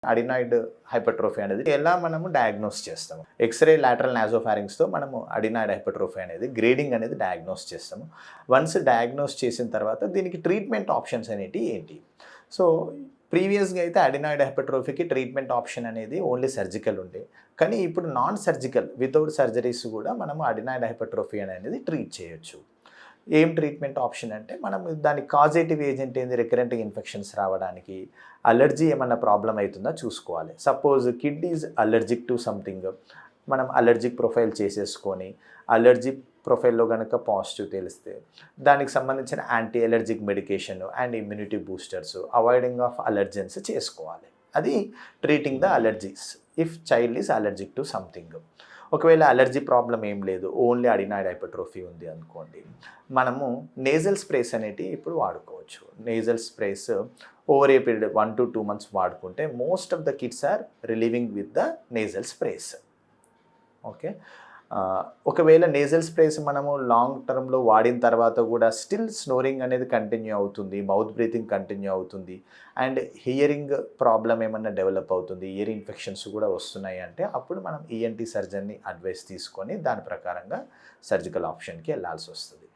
Adenoid hypertrophy అనేది ఎలా మనము డయాగ్నోస్ చేస్తాము? ఎక్స్‌రే లాటరల్ నాసోఫారింగ్స్‌తో మనము అడినాయిడ్ హైపర్ట్రోఫీ అనేది గ్రేడింగ్ అనేది డయాగ్నోస్ చేస్తాము. వన్స్ డయాగ్నోస్ చేసిన తర్వాత దీనికి ట్రీట్మెంట్ ఆప్షన్స్ అనేటివి ఏంటి? సో, ప్రీవియస్‌గా అయితే అడినాయిడ్ హైపర్ట్రోఫీకి ట్రీట్మెంట్ ఆప్షన్ అనేది ఓన్లీ సర్జికల్ ఉండే. కానీ ఇప్పుడు నాన్ సర్జికల్ వితౌట్ సర్జరీస్ కూడా మనము అడినాయిడ్ హైపర్ట్రోఫీ అనేది ట్రీట్ చేయొచ్చు. ఏం ట్రీట్మెంట్ ఆప్షన్ అంటే మనం దానికి కాజేటివ్ ఏజెంట్ ఏంది, రికరెంట్ ఇన్ఫెక్షన్స్ రావడానికి, అలర్జీ ఏమన్నా ప్రాబ్లమ్ అవుతుందా చూసుకోవాలి. Suppose kid is allergic to something, మనం అలర్జిక్ ప్రొఫైల్ చేసేసుకొని అలర్జీ ప్రొఫైల్‌లో గనక పాజిటివ్ తెలిస్తే దానికి సంబంధించిన anti allergic medication and immunity boosters, avoiding of allergens చేసుకోవాలి. అది treating the allergies if child is allergic to something. ఒకవేళ అలర్జీ ప్రాబ్లం ఏం లేదు, ఓన్లీ అడినాయిడ్ హైపర్ట్రోఫీ ఉంది అనుకోండి, మనము నేజల్ స్ప్రేస్ అనేటివి ఇప్పుడు వాడుకోవచ్చు. Nasal sprays over a period 1 to 2 months వాడుకుంటే most of the kids are relieving with the nasal sprays. Okay. ఒకవేళ నేజల్ స్ప్రేస్ మనము లాంగ్ టర్మ్‌లో వాడిన తర్వాత కూడా స్టిల్ స్నోరింగ్ అనేది కంటిన్యూ అవుతుంది, మౌత్ బ్రీతింగ్ కంటిన్యూ అవుతుంది అండ్ హియరింగ్ ప్రాబ్లమ్ ఏమన్నా డెవలప్ అవుతుంది, ఇయర్ ఇన్ఫెక్షన్స్ కూడా వస్తున్నాయి అంటే అప్పుడు మనం ఈఎన్టీ సర్జన్ని అడ్వైస్ తీసుకొని దాని ప్రకారంగా సర్జికల్ ఆప్షన్‌కి వెళ్ళాల్సి వస్తుంది.